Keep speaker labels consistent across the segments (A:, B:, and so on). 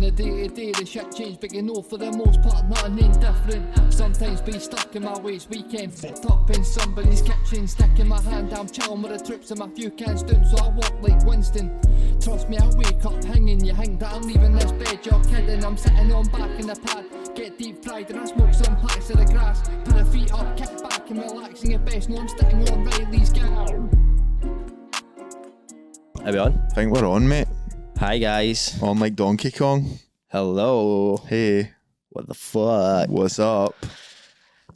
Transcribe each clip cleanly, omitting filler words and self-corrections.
A: the day-to-day, the shit change, but you know for the most part nothing indifferent. Sometimes be stuck in my ways, weekend fucked up in somebody's kitchen, sticking my hand, I'm chilling with the troops and my few cans down, so I walk like Winston. Trust me, I wake up hanging, you hang that I'm leaving this bed, you're kidding. I'm sitting on back in the pad, get deep fried and I smoke some packs of the grass. Put the feet up, kick back and relaxing at best, no I'm sitting on Reilly's Gaff.
B: Are we on?
C: I think we're on, mate.
B: Hi guys.
C: On like Donkey Kong.
B: Hello.
C: Hey.
B: What the fuck?
C: What's up?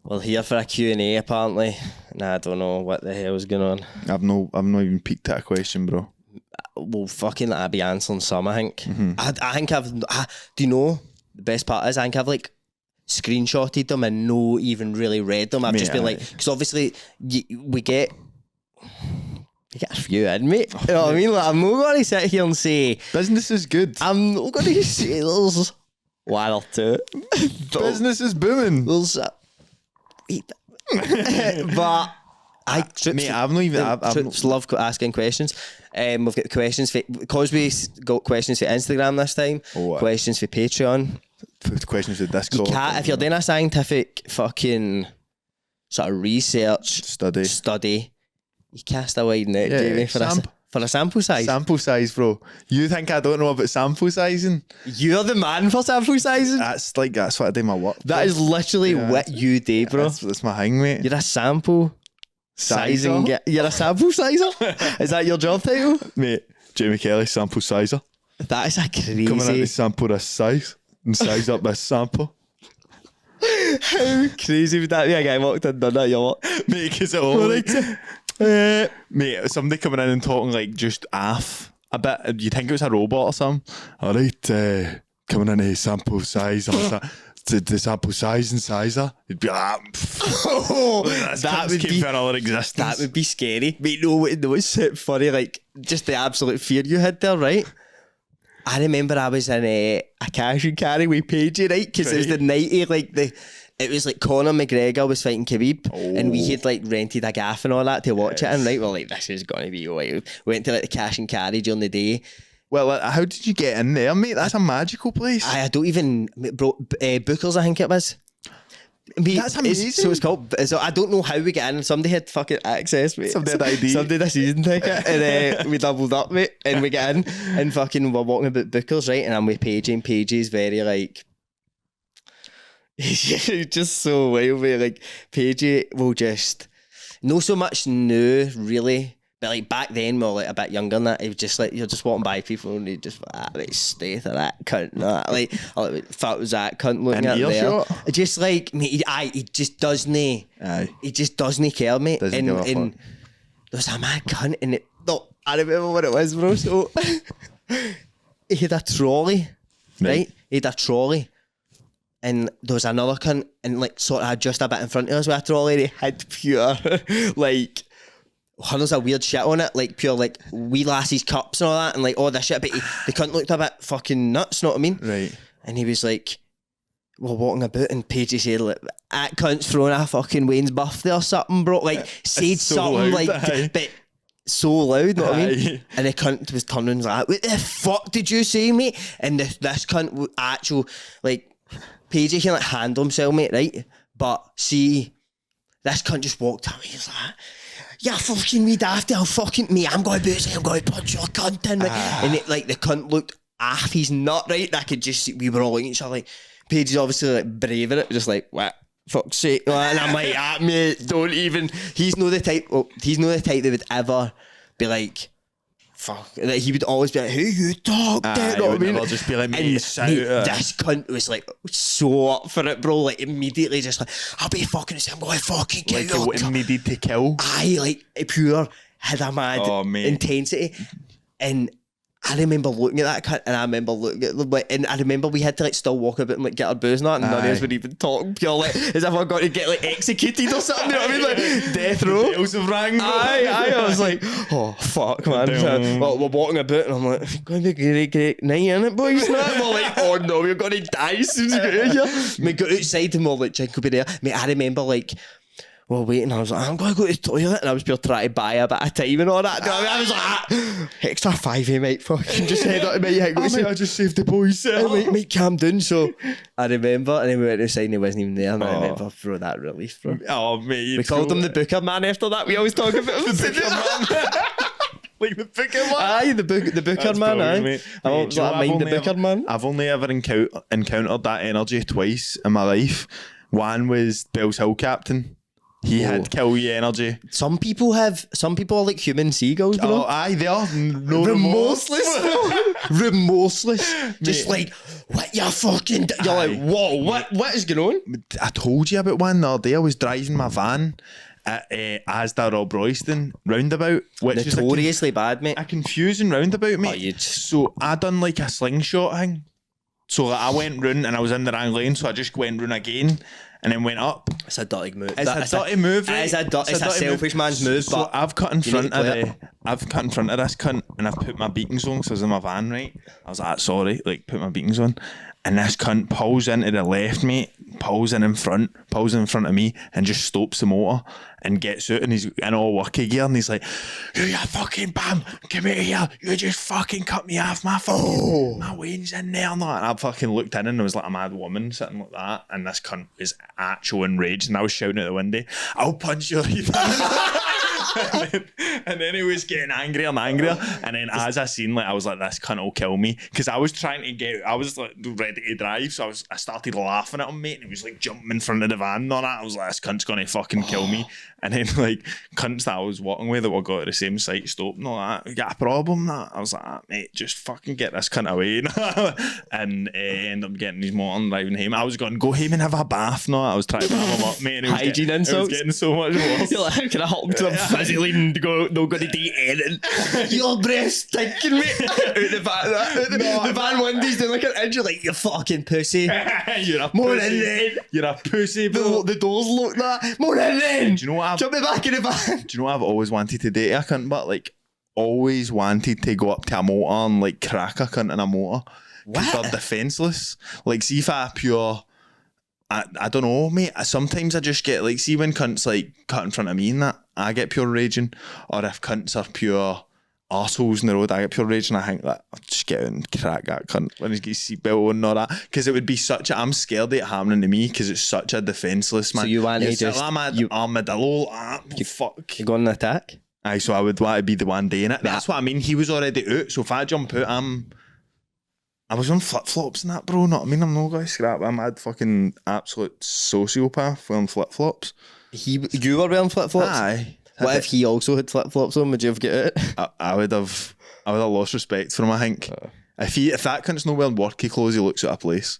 B: We're here for a Q&A apparently. Nah, I don't know what the hell's going on.
C: I've not even peeked at a question, bro.
B: Well, fucking I'll be answering some, I think. Mm-hmm. I think do you know, the best part is I think I've like screenshotted them and no even really read them. I've just been like, because obviously we get a few in, mate. You know what I mean? Like, I'm not going to sit here and say
C: business is good.
B: I'm not going to say there's one or two.
C: Business is booming.
B: There's but
C: I've not even
B: love asking questions. We've got questions for, because we got questions for Instagram this time. Questions for Patreon.
C: Questions for Discord.
B: If you're doing a scientific fucking sort of research study, you cast a wide net, Jamie, for a sample size.
C: Sample size, bro. You think I don't know about sample sizing?
B: You're the man for sample sizing.
C: That's what I do my work.
B: That is literally what you do, bro.
C: That's my thing, mate.
B: You're a sample sizing. You're a sample sizer. Is that your job title,
C: mate? Jamie Kelly, sample sizer.
B: That is a crazy.
C: Coming out to sample this size and size up this sample.
B: How crazy would that be? A guy walked in, done that, your work,
C: mate, because it all mate, somebody coming in and talking like just off a bit. You'd think it was a robot or something. Alright, coming in a sample size or the sample size and sizer. You'd be like, that would be for our existence.
B: That would be scary. Mate, no, it's funny, like just the absolute fear you had there, right? I remember I was in a cash and carry with Paige, right? Because it was the 90, like it was like Conor McGregor was fighting Khabib, and we had like rented a gaff and all that to watch it, and right, well, like this is gonna be wild. We went to like the cash and carry during the day.
C: Well, how did you get in there, mate? That's a magical place.
B: I don't even, bro. Bookers, I think it was.
C: That's amazing.
B: So it's called. So I don't know how we get in. Somebody had fucking access, mate.
C: Somebody had ID.
B: Somebody had a season ticket, and we doubled up, mate. And we get in, and fucking we're walking about Bookers, right? And I'm with Paige, and Paige is very like. He's just so wild, mate. Like Paige will just not so much new, really. But like back then, we were like a bit younger than that. It was just like you're just walking by people and you just like stay to that cunt, that like thought it was that cunt looking at there. Just like me, he just doesn't. He just doesn't care, mate. And there's a mad cunt, and I remember what it was, bro. So he had a trolley, right? He had a trolley. And there was another cunt, and like sort of just a bit in front of us with a trolley. And he had pure like hundreds of weird shit on it, like pure like wee lassies cups and all that, and like all this shit. But the cunt looked a bit fucking nuts, know what I mean?
C: Right.
B: And he was like, we're walking about, and Paige said, like, that cunt's throwing a fucking Wayne's birthday or something, bro. Like said so something loud, like, but so loud, know what I mean? And the cunt was turning like, what the fuck did you say, mate? And this cunt actual like. Paige can like handle himself, mate, right? But see, this cunt just walked up. He's like, "Yeah, fucking me daft, I'll fucking me. I'm going to boot, I'm going to punch your cunt in." And it, like the cunt looked off his nut, right? And I could just see we were all looking at each other like, Paige is obviously like braving it, just like, what? Fuck's sake. And I'm like, mate, don't even. He's not the type that would ever be like. Fuck. Like, he would always be like, who you talk to? You know what I mean?
C: I'll just be like,
B: this cunt was like so up for it, bro. Like immediately just like, I'll be fucking I'm going to fucking kill you.
C: Like it needed to kill.
B: Like pure had a mad intensity. And I remember looking at that cunt, and I remember looking at them, like, and I remember we had to like still walk about and like get our booze and that, and none of us would even talk, pure like as if I got to get like executed or something. You know what I mean? Like death row.
C: Bells have rang.
B: I was like, oh fuck, man. So, we're walking about, and I'm like, it's going to be a great night, innit, boys? We're like, oh no, we're going to die as soon as we get out here. We got outside, and we're like, Jake will be there. Mate, I remember like we were waiting. I was like, I'm going to go to the toilet. And I was pure trying to buy a bit of time and all that. Do you know what I mean? I was like, extra 5 mate. Fucking just head out to me.
C: I just saved the boys.
B: Mate, calm down. So I remember, and then we went inside and he wasn't even there. And I remember, bro, that relief, bro.
C: Oh, mate.
B: We called him the Booker Man after that. We always talk about him.
C: The Booker Man. Like the Booker Man?
B: Aye, the Booker Man, aye.
C: Mate.
B: I won't mind the Booker Man.
C: I've only ever encountered that energy twice in my life. One was Bell's Hill Captain. He had kill you energy.
B: Some people are like human seagulls, bro.
C: Oh, aye, they are no
B: remorseless, bro. Remorseless. Just like, what you fucking... You're like, whoa, what is going on?
C: I told you about one the other day. I was driving my van at Asda Rob Royston roundabout, which
B: notoriously bad, mate.
C: A confusing roundabout, mate. So I done like a slingshot thing. So like, I went round and I was in the wrong lane, so I just went round again and then went up.
B: It's a dirty move.
C: It's a dirty move, right?
B: It's a selfish man's move.
C: So
B: but
C: I've cut in front of this cunt and I've put my beacons on because I was in my van, right? I was like, sorry, like put my beacons on. And this cunt pulls into the left, mate, pulls in front of me and just stops the motor and gets out and he's in all worky gear and he's like, you fucking bam, come out here, you just fucking cut me off, my fucking, my Wayne's in there and that. And I fucking looked in and there was like a mad woman sitting like that and this cunt is actual enraged and I was shouting at the window, I'll punch your head. and then he was getting angrier and angrier and then as I seen like I was like this cunt will kill me because I was trying to get I was like ready to drive so I started laughing at him, mate, and he was like jumping in front of the van and all that. I was like, this cunt's gonna fucking kill me. And then like cunts that I was walking with that were going to the same site stopped and all that. You got a problem? That I was like, mate, just fucking get this cunt away. And ended up getting his motor and driving home. I was going, go home and have a bath. No, I was trying to bath him up, mate. And
B: hygiene insults.
C: It was getting so much worse.
B: You're like, how can I help him to physically not going to do anything? Your breath's stinking, mate. Out the van, the van window's doing like an inch. You're like, you fucking pussy.
C: You're a
B: more
C: pussy.
B: in then.
C: You're a pussy, bro.
B: The doors look that. More in then.
C: Do you know what
B: Jump me back in the van.
C: Do you know what I've always wanted to do? I couldn't, but like always wanted to go up to a motor and like crack a cunt in a motor. What? They're defenceless. Like, see if I pure. I don't know, mate. Sometimes I just get like, see when cunts like cut in front of me and that, I get pure raging. Or if cunts are pure arseholes in the road, I get pure raging. I think that I'll just get out and crack that cunt when he's got his seatbelt on and all that. Because it would be such a, I'm scared of it happening to me because it's such a defenceless man.
B: So you want to just
C: armadillo, fuck.
B: You going to attack?
C: Aye, so I would want to be the one doing it. That's what I mean. He was already out, so if I jump out, I was on flip flops and that, bro. Not, I mean, I'm not going to scrap. I'm a fucking absolute sociopath wearing flip flops.
B: You were wearing flip flops?
C: Aye.
B: What if he also had flip flops on? Would you have got it?
C: I would have lost respect for him, I think. If that cunt's not wearing worky clothes, he looks at a place.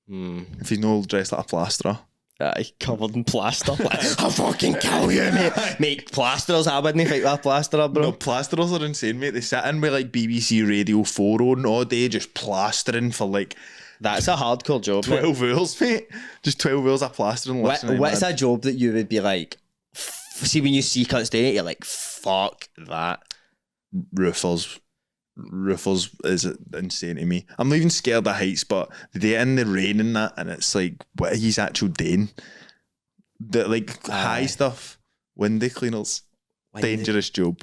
C: If he's not dressed like a plasterer.
B: Aye, covered in plaster. I'll fucking kill you, mate. Mate, plasterers, I wouldn't fight with a plasterer, bro.
C: No, plasterers are insane, mate. They sit in with like BBC Radio 4 on all day, just plastering for like...
B: That's a hardcore job,
C: 12 hours, mate. Just 12 hours of plastering.
B: What's a job that you would be like... See, when you see cunts doing it, you're like, fuck that.
C: Roofers is insane to me. I'm not even scared of heights, but the day in the rain and that, and it's like, what he's actually doing. The like high stuff, window cleaners, dangerous job.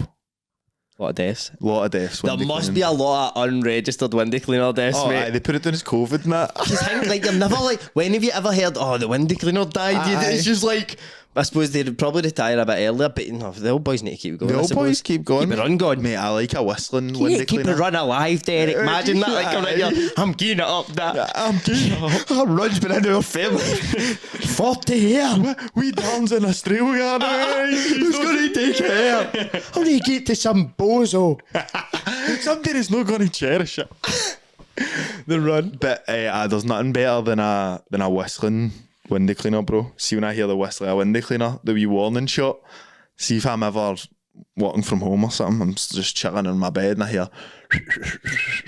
B: A lot of deaths.
C: There
B: must be a lot of unregistered window cleaner deaths, mate.
C: Aye, they put it down as COVID and that.
B: Because like you're never like, when have you ever heard, the window cleaner died? It's just like, I suppose they'd probably retire a bit earlier, but no, the old boys need to keep going.
C: The old boys keep going.
B: Keep the run going.
C: Mate, I like a whistling window cleaner.
B: Keep the run alive, Derek. Imagine that, like, right here. I'm gearing it up, that.
C: Yeah, I'm gearing it up.
B: Our run's been into our family. 40 here.
C: We dance in Australia now.
B: Who's going to take care? I'm going to get to some bozo.
C: Somebody is not going to cherish it. The run. But there's nothing better than a whistling window cleaner, bro. See, when I hear the whistle of a window cleaner, the wee warning shot. See if I'm ever walking from home or something, I'm just chilling in my bed and I hear like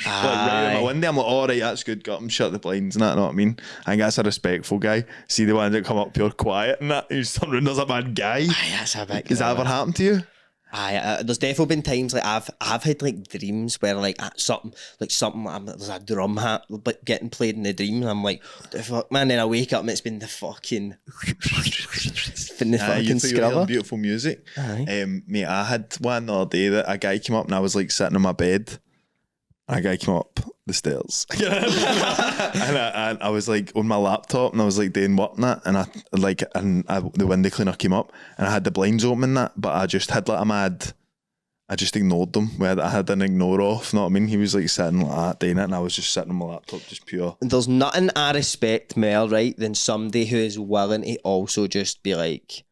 C: right in my window. I'm like, all right, that's good. Got him, shut the blinds and that. Know what I mean? I think that's a respectful guy. See the ones that come up pure quiet and that. You just turn around, there's a bad guy.
B: That's a big.
C: Has that ever happened to you?
B: There's definitely been times like I've had like dreams where like something there's a drum hat but getting played in the dream and I'm like, what the fuck, man? Then I wake up and it's been the fucking scrubber.
C: Beautiful music.
B: Aye.
C: Mate, I had one the other day that a guy came up and I was like sitting on my bed. A guy came up the stairs and I was like on my laptop and I was like doing work and that, and the window cleaner came up and I had the blinds open and that, but I just had like I just ignored them. I had an ignore off, know what I mean? He was like sitting like that doing it and I was just sitting on my laptop just pure.
B: There's nothing I respect more, right, than somebody who is willing to also just be like,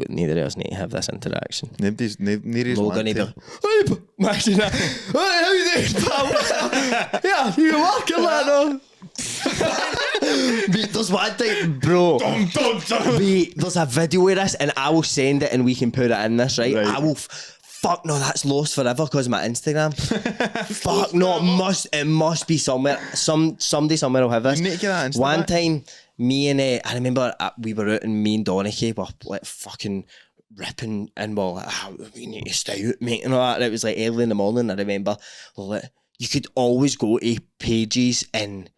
B: neither of us need to have this interaction.
C: Nobody's
B: going to be like, hey, imagine that. Hey, how you doing, pal? Yeah, you working, lad? Mate, there's one thing, bro. Mate, there's a video of this and I will send it and we can put it in this, right? I will... Fuck no, that's lost forever because of my Instagram. Fuck no, it must be somewhere. Somebody somewhere will have this.
C: You need to get that Instagram.
B: One time, me and I remember we were out and me and Donnicky were like fucking ripping and we're like, we need to stay out, mate, and all that. And it was like early in the morning. I remember like, you could always go to pages and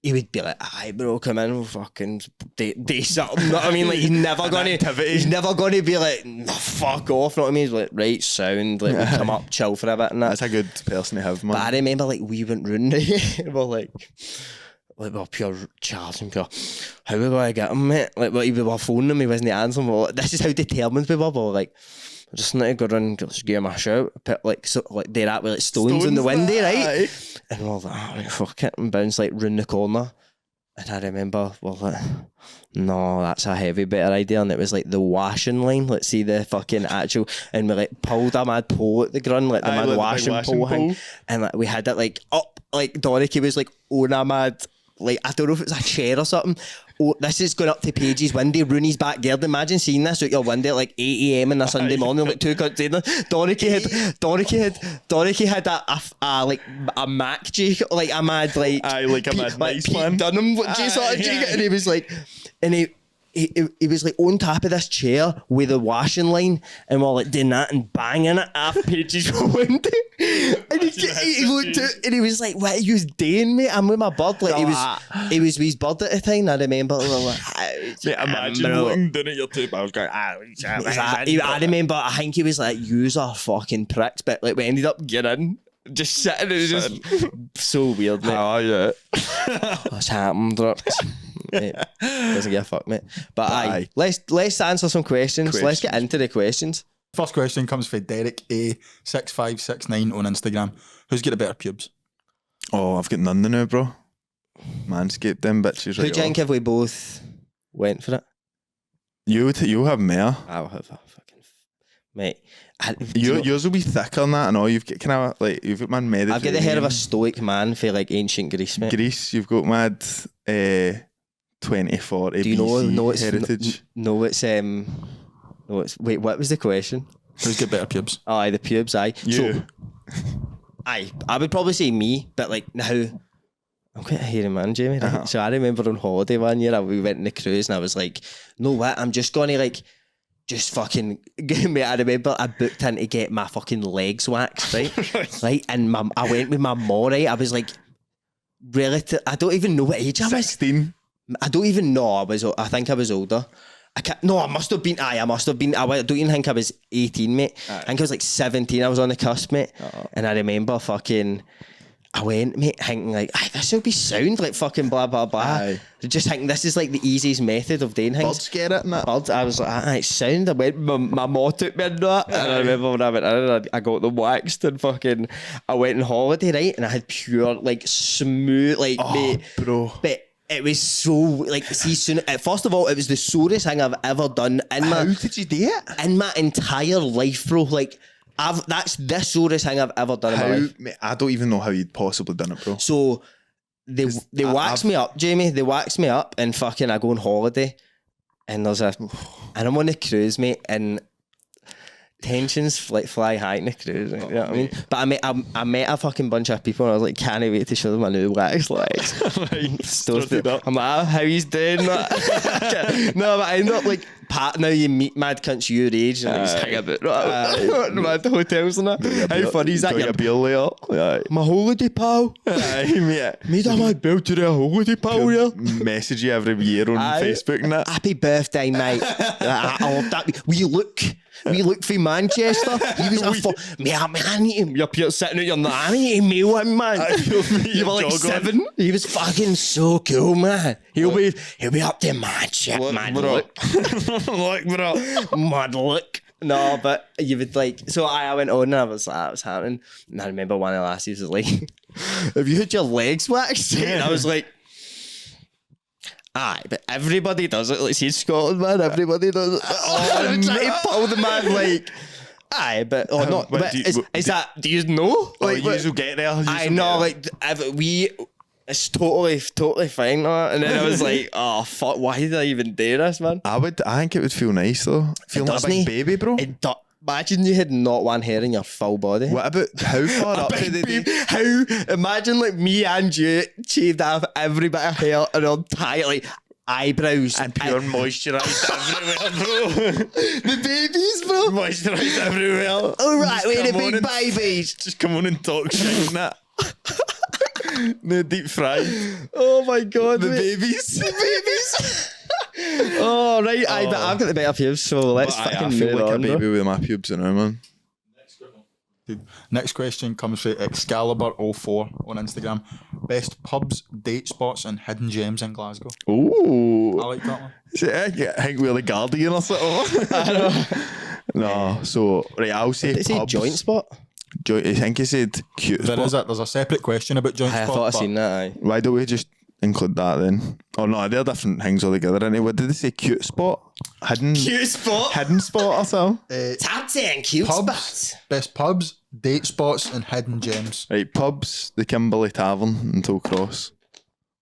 B: he would be like, aye bro, come in, we'll fucking do something, know what I mean? Like he's never gonna be like, no, fuck off, know what I mean? He's like, right, sound, like we come up, chill for a bit and that.
C: That's a good person to have, man.
B: But I remember like we went round we're like we're pure charging, pure, how are we gonna get him, mate? Like we were phoning him, he wasn't answering. We're like, this is how determined we were, but we're like, I just need to go around and just give him a shout. Put like they're at with like stones in the window, right? And we're like, right, fuck it, and bounce like round the corner. And I remember we're like, no, that's a heavy better idea. And it was like the washing line. Let's see the fucking actual, and we like pulled a mad pole at the ground, like the mad washing pole thing. And like we had it like up, like Donnicky was like on a mad, like I don't know if it was a chair or something. Oh, this is going up to Paige's window, Rooney's backyard. Imagine seeing this out your window at like 8 AM on a Sunday morning, like two cunts in there. Donnicky had a like a Mac jacket, like a mad like
C: a mad nice one.
B: Dunham sort of jacket, and he was like, and he was like on top of this chair with the washing line, and we're like doing that and banging it off Paige's window. And he looked out and he was like, what are you doing, mate? I'm with my bird. Like he was with his bird at the time. I remember we were like,
C: imagine looking down at your tube. I was going,
B: I remember, I think he was like, yous are fucking pricks, but like we ended up getting just sitting. It was just so weird, mate.
C: Oh yeah.
B: What's happened, Drought? Mate, doesn't give a fuck, mate. But aye, let's answer some questions. Let's get into the questions.
D: First question comes from Derek A6569 on Instagram. Who's got the better pubes?
C: Oh, I've got none now, bro. Manscaped them bitches.
B: Who do you think if we both went for it?
C: You have more.
B: I'll have a fucking mate.
C: Yours will be thicker than that, and all you've got kind of like you've got mad Mediterranean.
B: I've got the hair of a stoic man for like ancient Greece, mate.
C: Greece, you've got mad 2040
B: Do you know it's
C: heritage.
B: Wait, what was the question?
D: Who's got better pubes?
B: Oh, aye, the pubes, aye.
C: You.
B: So, aye, I would probably say me, but like now, I'm quite a hairy man, Jamie. Right?
C: Uh-huh.
B: So I remember on holiday one year, we went on the cruise and I was like, no what, I'm just gonna like, just fucking, mate, I remember I booked in to get my fucking legs waxed, right? Right, and I went with my mom, right? I was like, I don't even know what age I was.
C: 16.
B: I don't even know. I think I was older. I must have been. I don't even think I was 18, mate. I think I was like 17. I was on the cusp, mate. And I remember fucking, I went, mate, thinking like, this will be sound, like fucking blah, blah, blah.
C: Aye.
B: Just thinking this is like the easiest method of doing things.
C: Birds get it, innit?
B: Birds, I was like, it's sound. I went, my mom took me into that. And I remember when I went in, I got them waxed and fucking, I went on holiday, right? And I had pure, like, smooth, like, mate.
C: Bro.
B: But it was so, like, first of all, it was the sorest thing I've ever done
C: How did you do it?
B: in my entire life, bro. Like, that's the sorest thing I've ever done in my life.
C: Mate, I don't even know how you'd possibly done it, bro.
B: So they wax me up, Jamie. They wax me up and fucking I go on holiday and and I'm on a cruise, mate, and tensions fly high in the cruise, right? You know what I mean? But I met a fucking bunch of people and I was like, can't wait to show them my new wax legs. I'm like, how he's doing that? No, but I end up like, now you meet mad cunts your age and like, just hang about mad hotels and that. How funny is that?
C: Got your beer later. Aye.
B: My holiday pal.
C: Aye, mate.
B: Made a mad bill to the holiday pal, yeah.
C: Message you every year on Facebook and that.
B: Happy birthday, mate. I love that. We look for Manchester. He was man, you're up sitting at your nanny, mail him, man. You were like 7. He was fucking so cool, man. He'll be up to mad shit, mad look.
C: Look, bro.
B: Mad look. No, but you would like. So I went on and I was like, that was happening. And I remember one of the lassies was like, have you had your legs waxed? And I was like, aye, but everybody does it. Like, see, in Scotland, man, everybody does it. Oh, I'm trying to pull the man, like, aye, but, oh, not,
C: but
B: but do you know?
C: Like, you will get there.
B: I know, like, it's totally fine, and then I was like, oh, fuck, why did I even do this, man?
C: I think it would feel nice, though. Feeling like a big baby, bro.
B: Imagine you had not one hair in your full body.
C: What about how far up to the day?
B: Imagine like me and you shaved off every bit of hair and our entire like eyebrows
C: and pure moisturised everywhere, bro.
B: The babies, bro.
C: Moisturised everywhere.
B: All right, we're the big babies.
C: Just come on and talk shit and that. No deep fried.
B: Oh my god,
C: the babies.
B: The babies. Oh right, but I've got the better pubes, so let's fucking move
C: feel like
B: on,
C: a baby
B: bro.
C: with my pubes in now, man.
D: Next question comes from Excalibur04 on Instagram. Best pubs, date spots, and hidden gems in Glasgow.
C: Ooh.
D: I like that one.
C: I think we're the Guardian or something. I know. No, so right, I'll say
B: Did it say
C: pubs.
B: joint spot?
C: I think he said cute spot.
D: There's a separate question about joint
B: I
D: spot.
B: thought I seen that. Aye.
C: Why don't we just include that then? Oh no, they're different things altogether, aren't they? What did they say? Cute spot? Hidden
B: spot?
C: Hidden spot or something?
B: Top 10 cute spots.
D: Best pubs, date spots, and hidden gems.
C: Right, pubs, the Kimberley Tavern in Tollcross.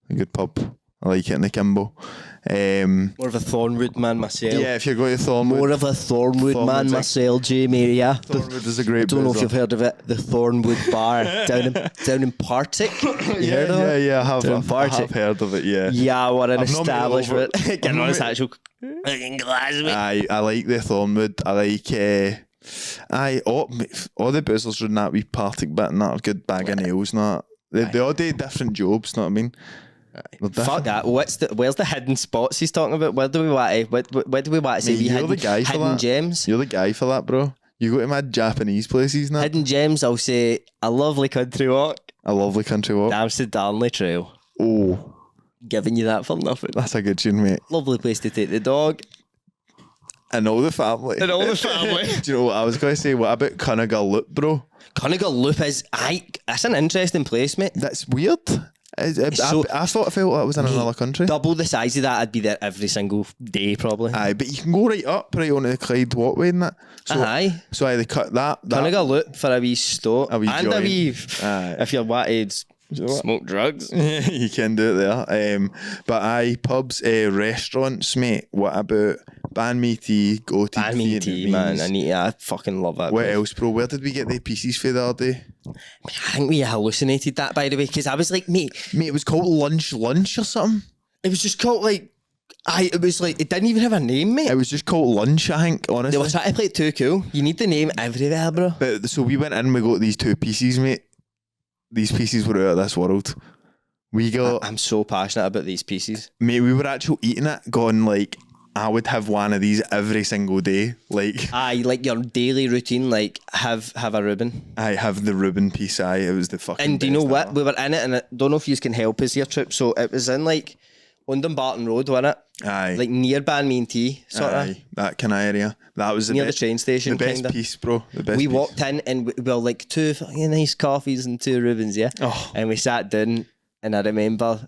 C: A good pub. I like it in the Kimbo.
B: More of a Thornwood man myself.
C: Yeah, if you're going to Thornwood.
B: More of a Thornwood man
C: like-
B: myself, Jamie. Yeah.
C: Thornwood is a great
B: I don't know if
C: boozer.
B: you've heard of it. The Thornwood Bar down in Partick. You heard of it?
C: Yeah, I have
B: Partick.
C: heard of it, yeah.
B: Yeah, we're an
C: I've not made it
B: establishment.
C: over.
B: Getting on its actual fucking Glasgow.
C: I like the Thornwood. I like all the boozers in that wee Partick bit and that, a good bag of nails and that. They all do different jobs, know what I mean?
B: Fuck that. Where's the hidden spots he's talking about? Where do we want to? Where do we want to say
C: Mate, you're the guy for
B: hidden
C: that.
B: gems?
C: You're the guy for that, bro. You go to mad Japanese places now.
B: Hidden gems. I'll say a lovely country walk.
C: A lovely country walk.
B: Dams to Darnley Trail.
C: Oh,
B: Giving you that for nothing.
C: that's a good tune, mate.
B: Lovely place to take the dog.
C: And all the family.
B: And all the family.
C: Do you know what I was going to say? What about Cunningham Loop, bro?
B: Cunningham Loop is that's an interesting place, mate.
C: That's weird. I thought I felt that was in another country.
B: Double the size of that, I'd be there every single day probably.
C: Aye, but you can go right up, right onto the Clyde Walkway and that. So,
B: Aye.
C: So they cut that.
B: Cunningham Loop for a wee store.
C: A wee
B: and
C: joint.
B: a wee,
C: Aye.
B: if you're wanted, smoke drugs.
C: You can do it there. But pubs, restaurants, mate. What about banh mi tea, goatee
B: Banh mi tea, man. I fucking love that.
C: What
B: place.
C: else, bro? Where did we get the pieces for the other day?
B: I think we hallucinated that, by the way, because I was like, mate,
C: It was called lunch or something.
B: it was just called like, it was like, it didn't even have a name, mate.
C: It was just called lunch, I think,
B: They
C: honestly.
B: were trying to play it too cool. You need the name everywhere, bro.
C: But so we went in, we got these 2 pieces, mate. These pieces were out of this world. We got,
B: I'm so passionate about these pieces.
C: mate, we were actually eating it, going like, I would have one of these every single day. Like,
B: Aye, like your daily routine, like have a Reuben.
C: I have the Reuben piece, it was the fucking
B: And do you know
C: best
B: what?
C: ever.
B: We were in it, and I don't know if you can help us here, Trip. So it was in like London Barton Road, wasn't it?
C: Aye.
B: Like near Banh Mi and Tea, sort of.
C: Aye, that kind of area. That was the
B: Near
C: best,
B: the train station,
C: The best
B: kinda.
C: piece, bro. The best
B: We
C: piece.
B: walked in and we were like 2 fucking nice coffees and 2 Reubens, yeah?
C: Oh.
B: And we sat down, and I remember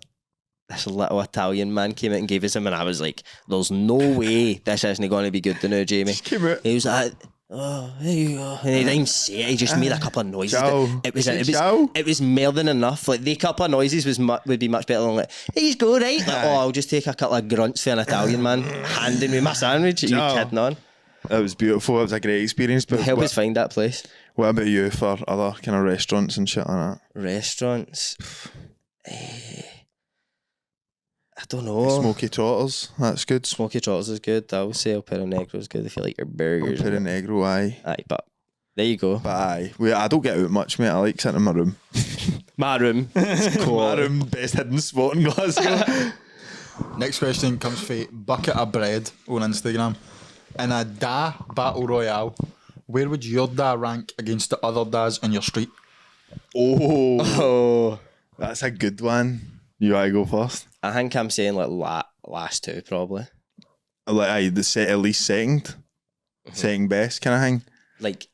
B: this little Italian man came out and gave us him, and I was like, there's no way this isn't going to be good to know, Jamie.
C: Came out.
B: He was like, oh, there you go. And he didn't even say it, he just made a couple of noises.
C: Ciao.
B: It was more than enough. Like, the couple of noises would be much better than like, here you go, right? Like, oh, I'll just take a couple of grunts for an Italian man handing me my sandwich. Are you
C: Ciao.
B: kidding on?
C: It was beautiful. It was a great experience. But
B: Help us find that place.
C: what about you for other kind of restaurants and shit like that?
B: Restaurants. I don't know.
C: Smoky Trotters, that's good.
B: Smoky Trotters is good. I would say El Perro Negro is good if you like your burgers.
C: Put an egg roll, aye.
B: Aye, but there you go.
C: But aye, I don't get out much, mate. I like sitting in my room.
B: My room.
C: My room, best hidden spot in Glasgow.
D: Next question comes from Bucket of Bread on Instagram. In a da battle royale, where would your da rank against the other das on your street?
C: Oh, that's a good one. You gotta go first.
B: I think I'm saying like last two probably.
C: Like, aye, at least second. Second best kind of thing.
B: Like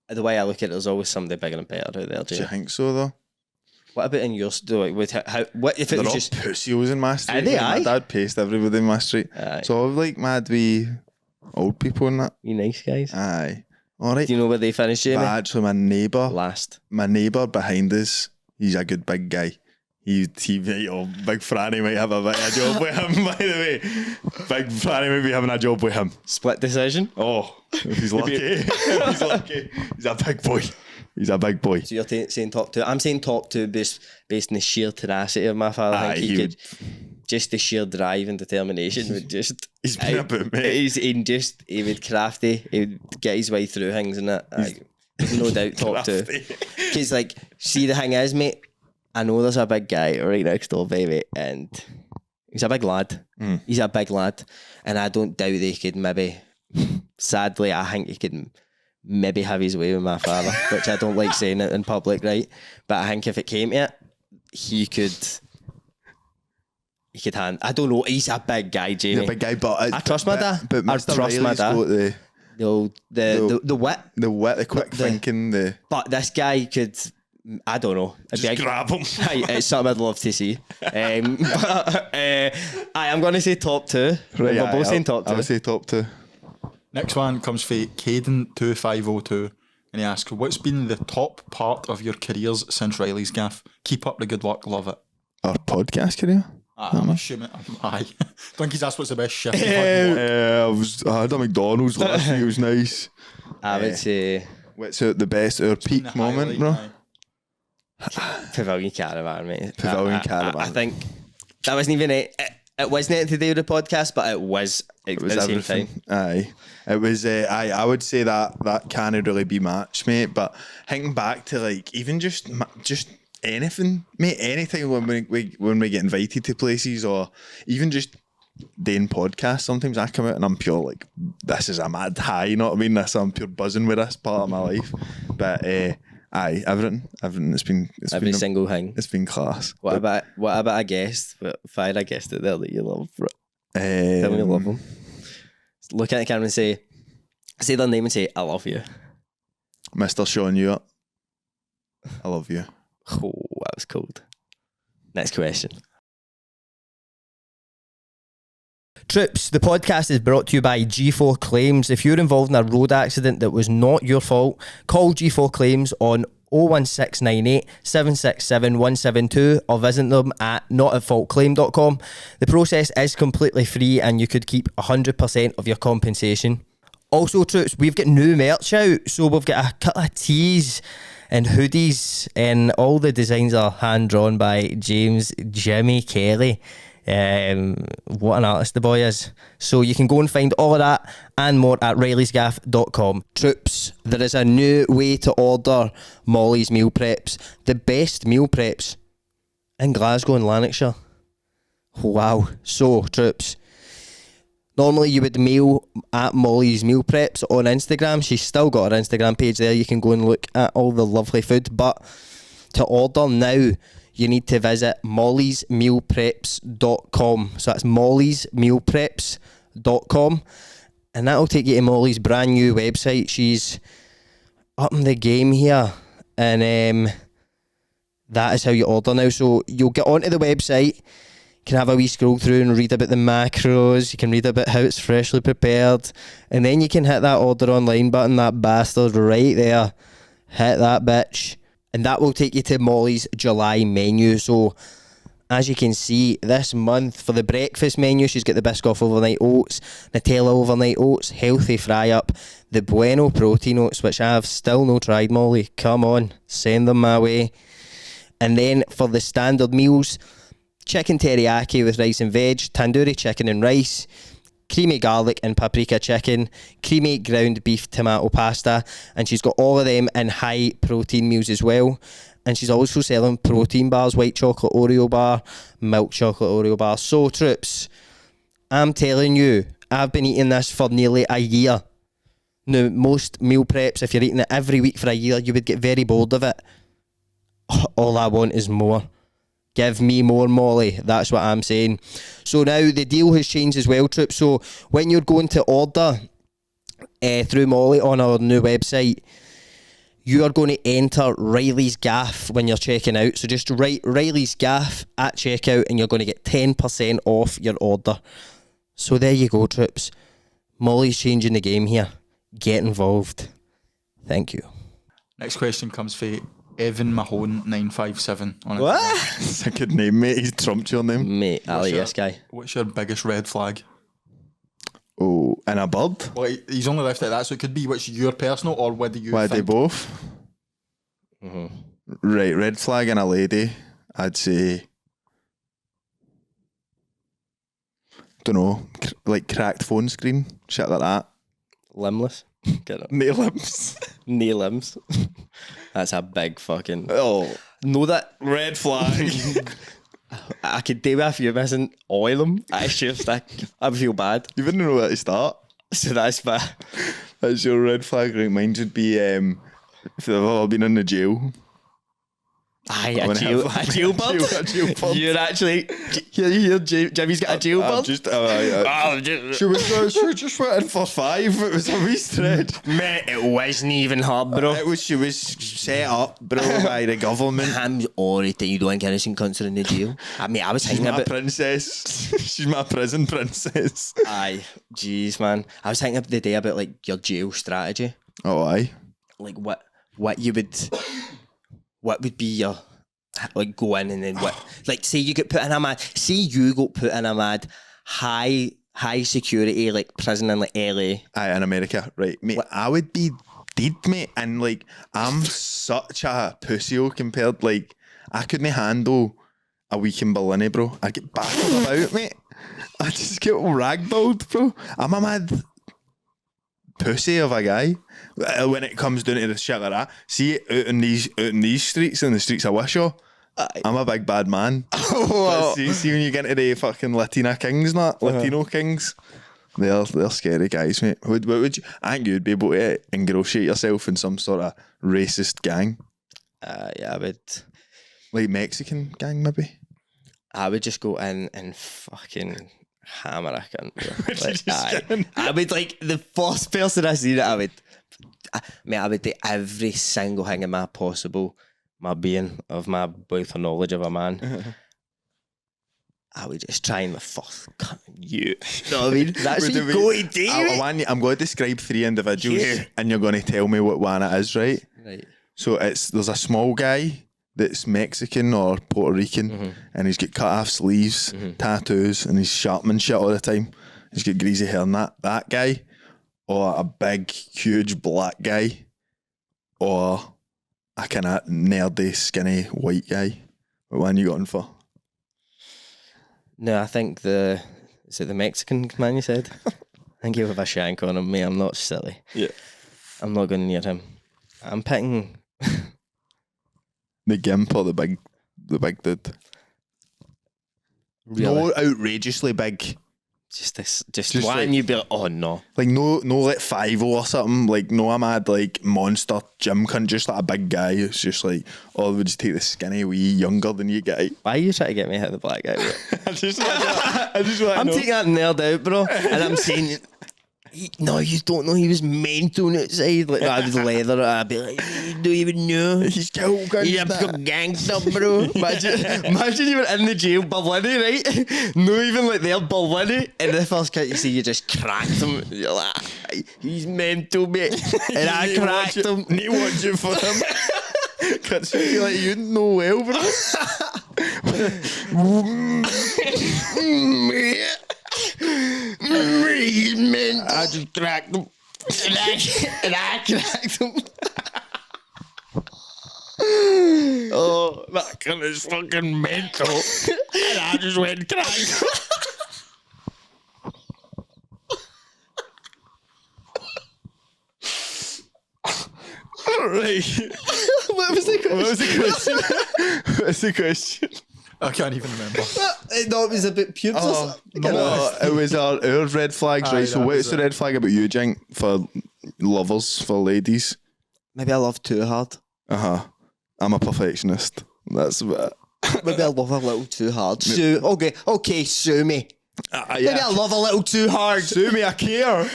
B: the way I look at it, there's always somebody bigger and better out there.
C: Do you think so though?
B: What about in your like with how? What if it
C: They're
B: was
C: all
B: just
C: pussios in my street.
B: Are they,
C: like,
B: aye?
C: My dad paced everybody in my street.
B: Aye.
C: So I was like mad wee old people and that.
B: you nice guys?
C: Aye. Alright.
B: Do you know where they finished, Jamie?
C: But actually my neighbour behind us, he's a good big guy. He might, Big Franny might have a bit of a job with him, by the way. Big Franny might be having a job with him.
B: Split decision.
C: Oh, if he's lucky. If he's lucky. He's a big boy. He's a big boy.
B: So you're saying top two. I'm saying top two based on the sheer tenacity of my father. I think he could just the sheer drive and determination would just.
C: He's been a boot, mate.
B: He would crafty. He would get his way through things and that. There's no doubt top two. Because like, see the thing is, mate. I know there's a big guy right next door, baby, and he's a big lad. He's a big lad, and I don't doubt they could maybe. Sadly, I think he could maybe have his way with my father, which I don't like saying it in public, right? But I think if it came to it, he could hand. I don't know. He's a big guy, Jamie.
C: He's a big guy, but
B: I trust my dad.
C: But
B: I
C: Mr.
B: trust my
C: Reilly's
B: dad.
C: got
B: The wit.
C: the wit, the quick thinking,
B: But this guy could. I don't know.
C: just grab him.
B: It's something I'd love to see. I'm going to say top two.
C: Right,
B: We're both saying top two.
C: I would say top two.
D: Next one comes from Caden2502, and he asks, what's been the top part of your careers since Reilly's Gaff? Keep up the good work, love it.
C: Our podcast career?
D: I'm assuming, aye. Think he's asked what's the best shift you've
C: I had a McDonald's last week, it was nice.
B: I would say
C: What's the best, our peak moment, bro?
B: Pavilion Caravan, mate.
C: Pavilion Caravan.
B: I think that wasn't even it. It wasn't anything to do with the podcast, but it was at the same
C: everything.
B: time.
C: Aye. It was, I would say that can't really be matched, mate. But thinking back to like, even just anything, mate, anything when we get invited to places or even just doing podcasts, sometimes I come out and I'm pure like, this is a mad high, you know what I mean? I'm pure buzzing with this part of my life. But aye, everything. It's been
B: Every single thing.
C: It's been class.
B: What about a guest? Fire a guest out there that you love, bro. Tell me you love them. Look at the camera and say their name and say, I love you.
C: Mr. Sean Ewart. I love you.
B: Oh, that was cold. Next question. Troops, the podcast is brought to you by G4 Claims. If you're involved in a road accident that was not your fault, call G4 Claims on 01698 767 172 or visit them at notatfaultclaim.com. The process is completely free and you could keep 100% of your compensation. Also, Troops, we've got new merch out. So we've got a couple of tees and hoodies, and all the designs are hand-drawn by James Jimmy Kelly. What an artist the boy is. So you can go and find all of that and more at railysgaff.com. Troops, there is a new way to order Molly's meal preps. The best meal preps in Glasgow and Lanarkshire. Wow. So, Troops, normally you would mail at Molly's meal preps on Instagram. She's still got her Instagram page there. You can go and look at all the lovely food. But to order now, you need to visit mollysmealpreps.com. So that's mollysmealpreps.com. And that'll take you to Molly's brand new website. She's up in the game here. And that is how you order now. So you'll get onto the website. You can have a wee scroll through and read about the macros. You can read about how it's freshly prepared. And then you can hit that order online button, that bastard right there. Hit that bitch. And that will take you to Molly's July menu. So as you can see, this month for the breakfast menu, she's got the Biscoff overnight oats, Nutella overnight oats, healthy fry up, the Bueno protein oats, which I've still no tried, Molly. Come on, send them my way. And then for the standard meals, chicken teriyaki with rice and veg, tandoori chicken and rice, creamy garlic and paprika chicken, creamy ground beef tomato pasta, and she's got all of them in high protein meals as well. And she's also selling protein bars, white chocolate Oreo bar, milk chocolate Oreo bar. So troops, I'm telling you, I've been eating this for nearly a year. Now, most meal preps, if you're eating it every week for a year, you would get very bored of it. All I want is more. Give me more, Molly. That's what I'm saying. So now the deal has changed as well, troops. So when you're going to order through Molly on our new website, you are going to enter Reilly's Gaff when you're checking out. So just write Reilly's Gaff at checkout and you're going to get 10% off your order. So there you go, troops. Molly's changing the game here. Get involved. Thank you.
D: Next question comes for Evan Mahone 957 on it.
B: What?
C: It's a good name, mate. He's trumped your name.
B: Mate, I like this guy.
D: What's your biggest red flag?
C: Oh, and a bird?
D: Well, he's only left it at that, so it could be what's your personal or whether you
C: Why
D: think...
C: they both? Right, red flag and a lady. I'd say, don't know, like cracked phone screen, shit like that.
B: Limbless. Get it.
C: No limbs.
B: No limbs. That's a big fucking...
C: Oh,
B: Know that
C: red flag.
B: I could do with you missing all of them. I just I would feel bad.
C: You wouldn't know where to start.
B: So that's bad.
C: That's your red flag, right? Mine would be if they've ever been in the jail.
B: Aye, a jail bird.
C: A jail bird.
B: You're actually... Here, Jimmy's got a jail bird.
C: She just went in for 5. It was a wee thread.
B: Mate, it wasn't even her, bro.
C: She was set up, bro, by the government.
B: I'm alright that you don't get innocent cunts are in the jail. I mean, I was
C: She's
B: thinking
C: my
B: about...
C: princess. She's my prison princess.
B: Aye, jeez, man. I was thinking the day about, like, your jail strategy.
C: Oh, aye.
B: Like, what you would... What would be your... Like, go in and then what... Like, say you get put in a mad... Say you got put in a mad high security, like, prison in, like, LA.
C: Aye, in America. Right, mate. I would be dead, mate. And, like, I'm such a pussy compared... Like, I couldn't handle a week in Barlinnie, bro. I'd get battered about, mate. I just get ragdolled, bro. I'm a mad... pussy of a guy when it comes down to the shit like that. See, out in these streets, in the streets of Wishaw, I'm a big bad man. But see when you get into the fucking Latino kings, they're scary guys, mate. What would you? I think you'd be able to ingratiate yourself in some sort of racist gang.
B: Yeah, I would.
C: Like Mexican gang, maybe.
B: I would just go in and fucking hammer a cunt. Like, I would, like, the first person I see that I would do every single thing in my being of my both knowledge of a man. I would just try and fuck you. You know what I mean? That's what you go to do.
C: I'm going to describe 3 individuals and you're going to tell me what one it is, right?
B: Right.
C: So there's a small guy that's Mexican or Puerto Rican and he's got cut off sleeves, tattoos, and he's sharpening shit all the time. He's got greasy hair and that guy, or a big, huge black guy, or a kind of nerdy, skinny white guy. What one you going for?
B: No, I think is it the Mexican man you said? I think he'll have a shank on him, mate. I'm not silly.
C: Yeah.
B: I'm not going near him. I'm picking...
C: The gimp or the big dude?
B: Really?
C: No outrageously big.
B: Just one
C: like,
B: you'd be like, oh no.
C: Like no like 5 or something. Like no, I'm mad like monster gym cunt, just like a big guy who's just like, oh, would just take the skinny wee younger than you guy.
B: Why are you trying to get me out of the black guy?
C: I just want
B: I'm taking that nerd out, bro, and I'm saying, no, you don't know he was mental outside. Like, I was leather, I'd be like, you don't even know.
C: He's killed guys.
B: He's a gangster, bro. Imagine you were in the jail, Barlinnie, right? No, even like they're Barlinnie, and the first cut you see, you just cracked him. You're like, he's mental, mate. And I cracked him.
C: Need watch it for him. Cuts you feel like you didn't know well, bro.
B: I just cracked them. And I cracked them. Oh, that cunt is fucking mental. And I just went cracked.
C: Right.
B: What was the question?
C: What was the question?
D: I can't even remember.
B: No, it was about pubes or something.
C: No, it was our red flags,
D: Aye,
C: right? So
D: that
C: what's
D: was
C: the red flag about you, Jink, for lovers, for ladies?
B: Maybe I love too hard.
C: I'm a perfectionist. That's what.
B: Maybe I love a little too hard. Sue. Okay, sue me. Maybe I love a little too hard.
C: Sue me, I care.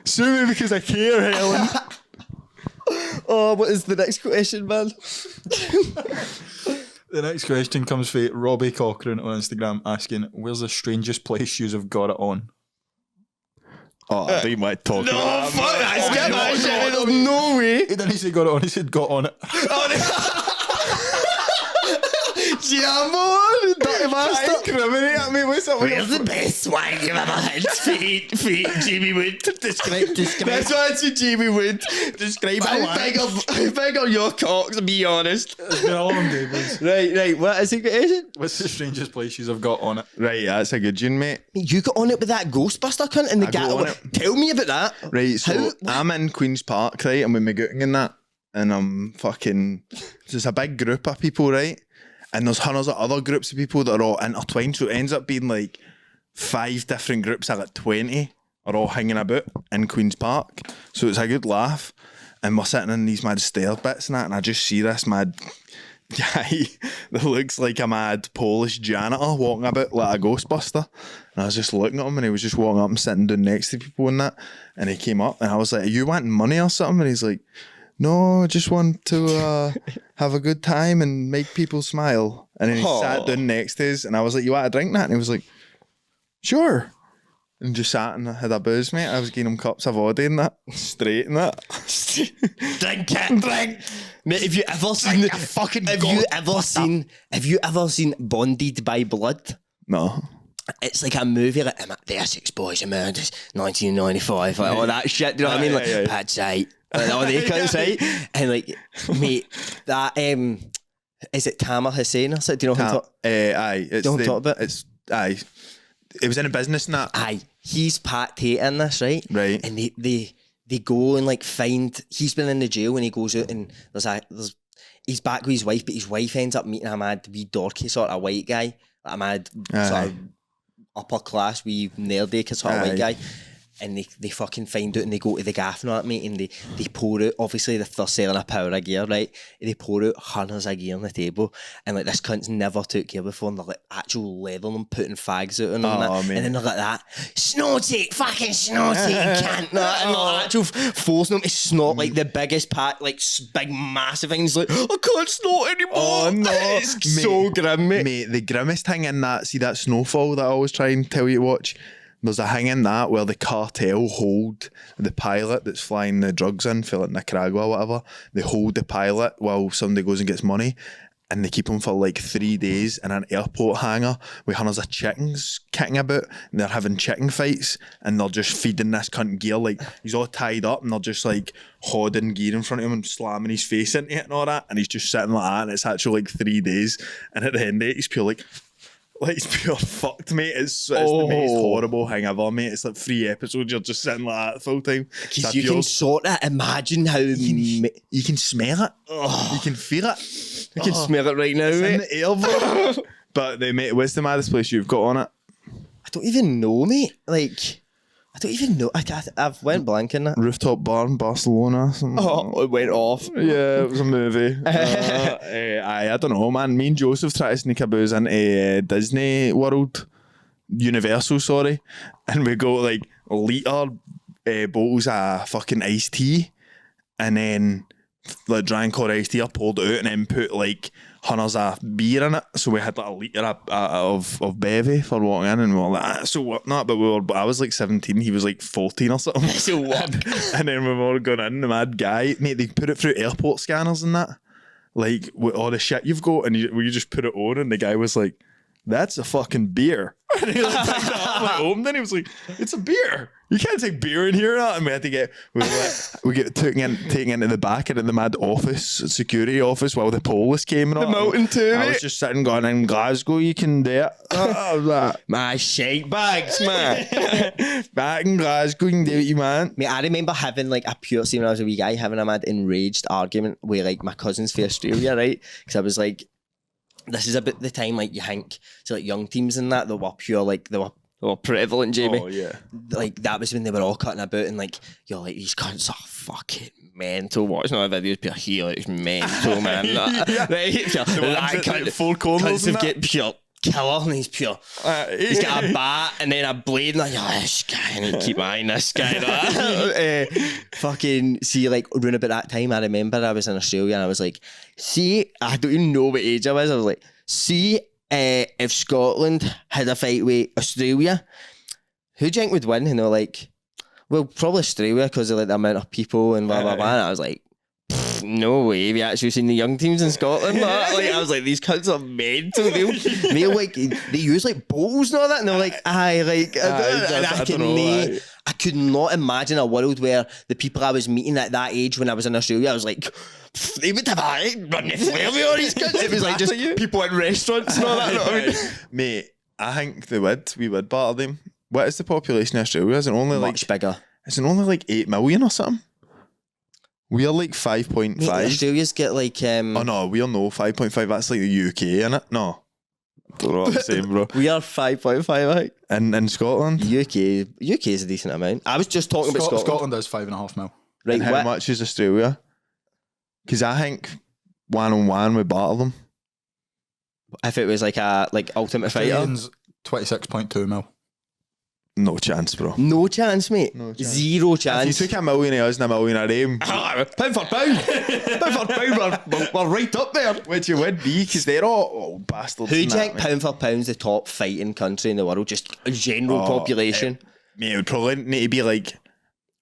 C: Sue me because I care, Helen.
B: Oh, what is the next question, man?
D: The next question comes from Robbie Cochran on Instagram asking, where's the strangest place you have got it on?
C: Oh, I think might talk about
B: fuck that.
C: that.
B: There's no way.
D: He didn't say got it on, he said got on it.
B: Jambo, dirty bastard.
C: Incriminate me, what's up?
B: Where's the best wine you've ever had? Feet, Jamie Wood. Describe.
C: That's why it's a Jamie Wood.
B: Describe how big are your cocks, be honest.
D: It's been a long day, boys.
B: Right, what is the question?
D: What's the strangest place you have got on it?
C: Right, that's a good one, mate.
B: You got on it with that Ghostbuster cunt in the
C: I got on it.
B: Tell me about that.
C: Right, so
B: How-
C: I'm in Queen's Park, right? I'm with my gooting and that. And I'm fucking... There's a big group of people, right? And there's hundreds of other groups of people that are all intertwined. So it ends up being like 5 different groups of like 20 are all hanging about in Queen's Park. So it's a good laugh. And we're sitting in these mad stair bits and that. And I just see this mad guy that looks like a mad Polish janitor walking about like a Ghostbuster. And I was just looking at him and he was just walking up and sitting down next to people and that. And he came up and I was like, are you wanting money or something? And he's like, no, I just want to have a good time and make people smile. And then he sat down next to us and I was like, you want a drink, Nat? And he was like, sure. And just sat and had a booze, mate. I was giving him cups of vodka and that, straight and that.
B: Drink it. Mate, have you ever seen have you ever seen Bonded by Blood?
C: No.
B: It's like a movie like the Essex Boys and Murders, 1995, like all that shit. Do you know what I mean? Like Pat's right, and all the cunts, right? And like, mate, that is it Tamar Hussein or something? Do you know who I'm talking?
C: Aye. It's
B: Don't talk about.
C: It's aye. It was in a business and that.
B: Aye, he's Pat Tate in this, right?
C: Right.
B: And they go and like find. He's been in the jail and he goes out and he's back with his wife, but his wife ends up meeting a mad wee dorky sort of white guy, like a mad sort of upper class wee nerdy sort of white guy. And they fucking find out and they go to the gaff and all that, mate, and they pour out, obviously if they're selling a power of gear, right, they pour out hundreds of gear on the table and like this cunt's never took gear before and they're like actual leathering them, putting fags out on them and then they're like that, snort it, fucking snort it, you can't, and they're actual forcing them to snort like the biggest pack, like big massive thing, he's like, I can't snort anymore.
C: Oh no.
B: It's so grim, mate.
C: Mate, the grimmest thing in that, see that Snowfall that I always try and tell you to watch? There's a thing in that where the cartel hold the pilot that's flying the drugs in for like Nicaragua or whatever. They hold the pilot while somebody goes and gets money and they keep him for like 3 days in an airport hangar with hundreds of chickens kicking about and they're having chicken fights and they're just feeding this cunt gear. Like he's all tied up and they're just like holding gear in front of him and slamming his face into it and all that and he's just sitting like that and it's actually like 3 days and at the end of it he's pure like it's pure fucked, mate. It's the most horrible thing ever, mate. It's like 3 episodes, you're just sitting like that full time.
B: Because you can sort of imagine how...
C: You can smell it. You can feel it.
B: You can smell it right now,
C: It's
B: mate.
C: in the air, bro. But, mate, what's the maddest place you've got on it?
B: I don't even know, mate. Like, I don't even know. I've went blank in that.
C: Rooftop bar in Barcelona. Something.
B: Oh, it went off.
C: Yeah, it was a movie. I don't know, man. Me and Joseph tried to sneak a booze into Disney World, Universal, sorry, and we got like litre bottles of fucking iced tea, and then like drank all iced tea, I poured it out, and then put like hundreds of beer in it. So we had like a litre of bevy for walking in, and we were like, so what not? But I was like 17, he was like 14 or something.
B: So what?
C: And then we were all going in, the mad guy, mate, they put it through airport scanners and that. like, with all the shit you've got, and you just put it on, and the guy was like, that's a fucking beer. And he like picked it up, like opened it, and he was like, it's a beer. You can't take beer in here. And we had to get, we get taken into the back and in the mad office, security office, while the police came and all.
B: The mountain too,
C: I
B: mate.
C: was just sitting going, in Glasgow, you can do it. I was like,
B: My shite bags, man.
C: back in Glasgow, you can do it, you man.
B: Mate, I remember having like a pure, see when I was a wee guy, having a mad enraged argument with like my cousins for Australia, right? Because I was like, this is about the time like you think, so like young teams and that, they were pure like, they were prevalent, Jamie.
C: Oh, yeah.
B: Like that was when they were all cutting about and like, you're like, these cunts are fucking mental. Watching all the videos, pure heel, it's mental, man.
C: Yeah.
B: Right? Pure,
C: The ones that, like, four corners
B: cunts
C: and
B: have
C: that.
B: get pure killer and he's pure. He's got a bat and then a blade and like, oh, this guy, I need to keep my eye on this guy. Fucking see, like round about that time, I remember I was in Australia and I was like, see, I don't even know what age I was. I was like, see, if Scotland had a fight with Australia, who do you think would win? And they were like, well, probably Australia because of like the amount of people and blah blah blah. And I was like, no way, have you actually seen the young teams in Scotland? Like, I was like, these cunts are mental. They like they use like bowls and all that, and they're like, aye, like I could not imagine a world where the people I was meeting at that age when I was in Australia, I was like, they would have run the flare with all these cunts. It was like just people in restaurants and all that. You know what I mean?
C: Mate, I think we would battle them. What is the population of Australia? Is it only
B: Much bigger.
C: Is it only like 8 million or something? We are like 5.5.
B: Mate, Australia's get like
C: Oh no, we are no 5.5. That's like the UK, innit? No. Don't know what I'm saying, bro.
B: we are 5.5, I think.
C: In Scotland?
B: UK is a decent amount. I was just talking about Scotland.
D: Scotland is 5.5 mil.
B: Right,
C: And how much is Australia? Because I think 1-on-1 we battle them.
B: If it was like a Ultimate Fighter,
D: Australians 26.2 mil.
C: No chance, bro.
B: no chance, mate.
C: No chance.
B: Zero
C: If you
B: chance.
C: took a million of us and a million of them,
B: Pound for pound, we're right up there.
C: which you would be, because they're all bastards.
B: Who do you
C: and
B: think
C: that,
B: pound for pound's the top fighting country in the world? Just a general population.
C: mate, it would probably need to be like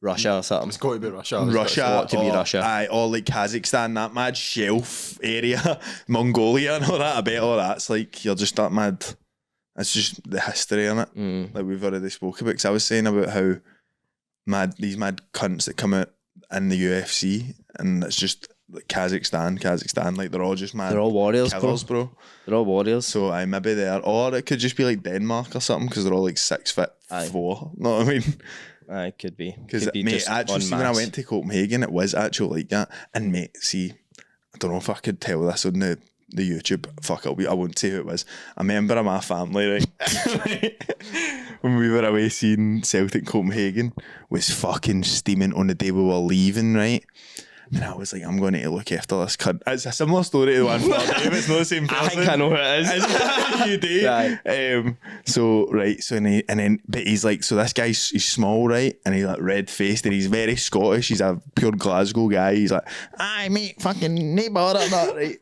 B: Russia or something.
D: It's got to be Russia.
C: Russia,
B: got to be
C: or,
B: Russia.
C: Aye, or like Kazakhstan, that mad shelf area, Mongolia and all that. I bet all that's like, you're just that mad. It's just the history in it that we've already spoke about. Because I was saying about how these mad cunts that come out in the UFC, and it's just like Kazakhstan, like they're all just mad.
B: They're all warriors,
C: killers, bro.
B: They're all warriors.
C: So I maybe there, or it could just be like Denmark or something, because they're all like 6'4".
B: Aye.
C: Know what I mean?
B: Aye, could be.
C: Because
B: Could be
C: mate,
B: just
C: actually,
B: en
C: see, when I
B: masse.
C: went to Copenhagen, it was actually like that. And mate, see, I don't know if I could tell this on the YouTube. Fuck, I won't say who it was. A member of my family, right? When we were away seeing Celtic Copenhagen, was fucking steaming on the day we were leaving, right? And I was like, I'm going to look after this cunt. It's a similar story to the one for Dave. It's not the same person.
B: I think I know who it is.
C: You do.
B: Right.
C: But he's like, so this guy's, he's small, right? And he's like red faced and he's very Scottish. He's a pure Glasgow guy. He's like, aye, mate, fucking neighbour or that, right?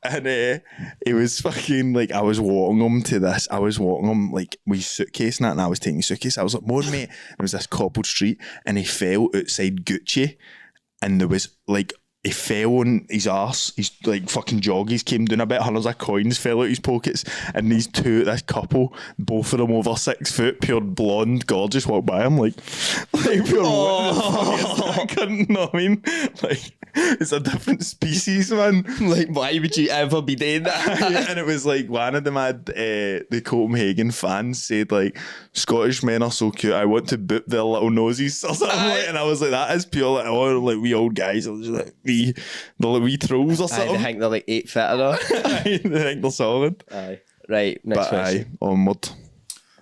C: And he was fucking like, I was walking him to this. I was walking him like with his suitcase and that, and I was taking his suitcase. I was like, "More mate." It was this cobbled street, and he fell outside Gucci, and there was like, he fell on his arse. His like fucking joggies came down a bit. Hundreds of coins fell out his pockets, and this couple, both of them over 6 foot, pure blonde, gorgeous, walked by him like pure. I couldn't know what I mean, like. It's a different species, man.
B: Like, why would you ever be doing that?
C: And it was like one of the Copenhagen fans said like, Scottish men are so cute, I want to boop their little noses or something. Like, and I was like, that is pure like, oh, like we old guys are just like they're like wee trolls or
B: Aye,
C: something.
B: they think they're like 8 feet or not.
C: They think they're solid.
B: Aye. Right, next question.
C: Onward.